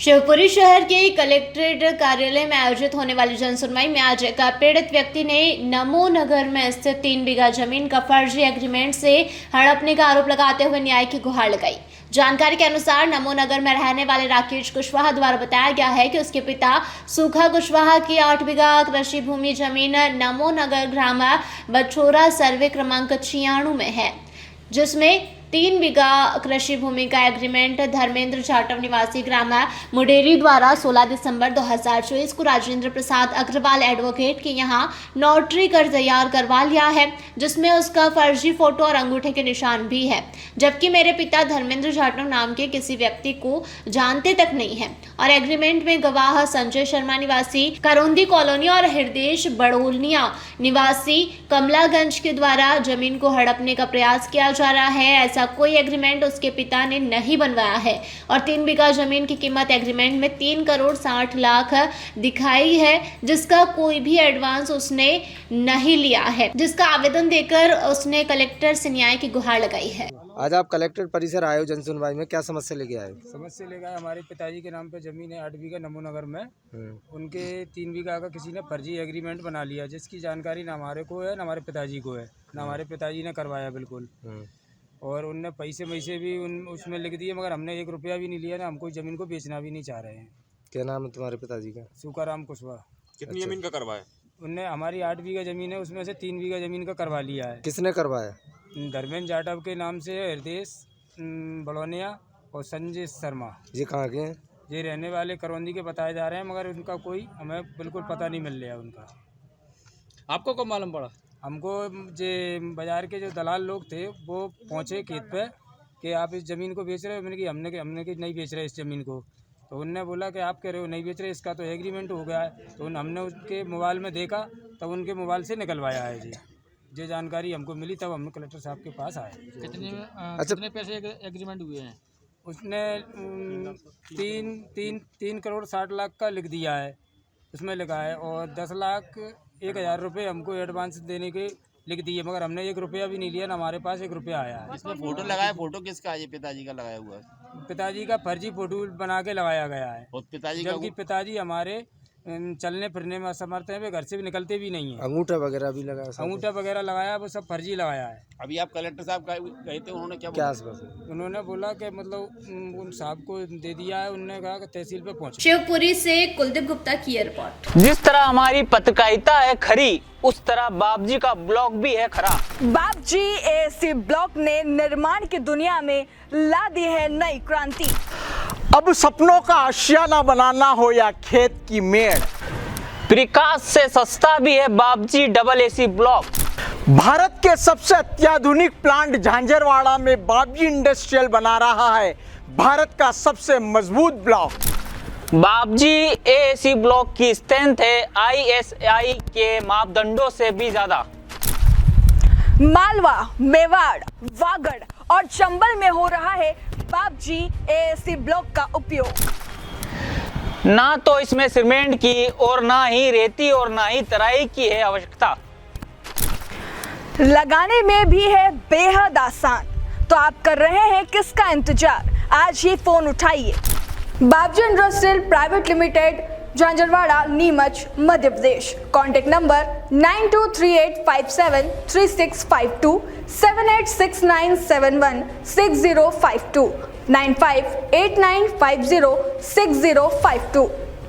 शिवपुरी शहर के कलेक्ट्रेट कार्यालय में आयोजित होने वाली जनसुनवाई में आज एक पीड़ित व्यक्ति ने नमो नगर में स्थित 3 बीघा जमीन का फर्जी एग्रीमेंट से हड़पने का आरोप लगाते हुए न्याय की गुहार लगाई। जानकारी के अनुसार नमो नगर में रहने वाले राकेश कुशवाहा द्वारा बताया गया है कि उसके पिता सुखा कुशवाहा की 8 बीघा कृषि भूमि जमीन नमो नगर ग्राम बछोरा सर्वे क्रमांक 96 में है, जिसमें 3 बीघा कृषि भूमि का एग्रीमेंट धर्मेंद्र जाटव निवासी ग्राम मुडेरी द्वारा 16 दिसंबर 2024 को राजेंद्र प्रसाद अग्रवाल एडवोकेट के यहां नोटरी कर तैयार करवा लिया है, जिसमें उसका फर्जी फोटो और अंगूठे के निशान भी है, जबकि मेरे पिता धर्मेंद्र जाटव नाम के किसी व्यक्ति को जानते तक नहीं है और एग्रीमेंट में गवाह संजय शर्मा निवासी करौंदी कॉलोनी और हृदय बड़ोलिया निवासी कमलागंज के द्वारा जमीन को हड़पने का प्रयास किया जा रहा है। ऐसा कोई एग्रीमेंट उसके पिता ने नहीं बनवाया है और 3 बीघा जमीन की कीमत एग्रीमेंट में 3 करोड़ 60 लाख दिखाई है, जिसका कोई भी एडवांस उसने नहीं लिया है, जिसका आवेदन देकर उसने कलेक्टर से न्याय की गुहार लगाई है। आज आप कलेक्टर परिसर आए हो जनसुनवाई में, क्या समस्या लेके आए? समस्या लेकर हमारे पिताजी के नाम पे जमीन है 8 बीघा नमो नगर में। उनके 3 बीघा का किसी ने फर्जी एग्रीमेंट बना लिया, जिसकी जानकारी ना हमारे को है ना हमारे पिताजी को है, ना हमारे पिताजी ने करवाया बिल्कुल। और उनने पैसे भी उसमें लिख दिए, मगर हमने 1 रुपया भी नहीं लिया ना, हमको जमीन को बेचना भी नहीं चाह रहे हैं। क्या नाम है तुम्हारे पिताजी का? सुखाराम कुशवाहा। कितनी जमीन का करवाया? उनने हमारी 8 बीघा जमीन है, उसमें से 3 बीघा जमीन का करवा लिया है। किसने करवाया? धर्मेंद्र जाटव के नाम से हृदय बड़ोलिया और संजय शर्मा। ये कहाँ के हैं? ये रहने वाले करौंदी के बताए जा रहे हैं, मगर उनका कोई हमें बिल्कुल पता नहीं मिल रहा उनका। आपको कब मालूम पड़ा? हमको जे बाजार के जो दलाल लोग थे वो पहुँचे खेत पे कि आप इस ज़मीन को बेच रहे हो। मैंने कि हमने कि नहीं बेच रहे इस ज़मीन को। तो उनने बोला कि आप कह रहे हो नहीं बेच रहे, इसका तो एग्रीमेंट हो गया है। तो हमने उसके मोबाइल में देखा, तब उनके मोबाइल से निकलवाया है जी। ये जानकारी हमको मिली, तब हम कलेक्टर साहब के पास आए। कितने पैसे एग्रीमेंट हुए हैं? उसने 3 करोड़ 60 लाख का लिख दिया है, उसमें लिखा है, और 10,01,000 रुपये हमको एडवांस देने के लिख दिए, मगर हमने 1 रुपया भी नहीं लिया, ना हमारे पास 1 रुपया आया है। इसमें फोटो लगाया, फोटो किसका है? ये पिताजी का लगाया हुआ है। पिताजी का फर्जी फोटो बना के लगाया गया है, और पिताजी जबकि पिताजी हमारे चलने फिरने में असमर्थ है, वे घर से भी निकलते भी नहीं है। अंगूठा वगैरह भी लगाया? अंगूठा वगैरह लगाया, वो सब फर्जी लगाया है। अभी आप कलेक्टर साहब गए थे, उन्होंने क्या आसपास उन्होंने बोला कि मतलब उन साहब को दे दिया है, उन्होंने कहा कि तहसील पे पहुँचे। शिवपुरी से कुलदीप गुप्ता की रिपोर्ट। जिस तरह हमारी पत्रकारिता है खरी, उस तरह बाबजी का ब्लॉग भी है खरा। बाबजी एएससी ब्लॉक ने निर्माण की दुनिया में ला दी है नई क्रांति। अब सपनों का आशियाना बनाना हो या खेत की मेड़, प्रिकाश से सस्ता भी है बाबजी डबल एसी ब्लॉक। भारत के सबसे अत्याधुनिक प्लांट झांझरवाड़ा में बाबजी इंडस्ट्रियल बना रहा है भारत का सबसे मजबूत ब्लॉक। बाबजी एएसी ब्लॉक की स्ट्रेंथ है ISI के मापदंडों से भी ज्यादा। मालवा, मेवाड़, वागड़ और चंबल में हो रहा है बाबजी एएससी ब्लॉक का उपयोग। ना तो इसमें सीमेंट की और ना ही रेती और ना ही तराई की है आवश्यकता। लगाने में भी है बेहद आसान, तो आप कर रहे हैं किसका इंतजार? आज ही फोन उठाइए। Babji industrial private limited, Jhanjharwada, Neemuch, Madhya Pradesh. Contact number 9238573652, 7869716052, 9589506052।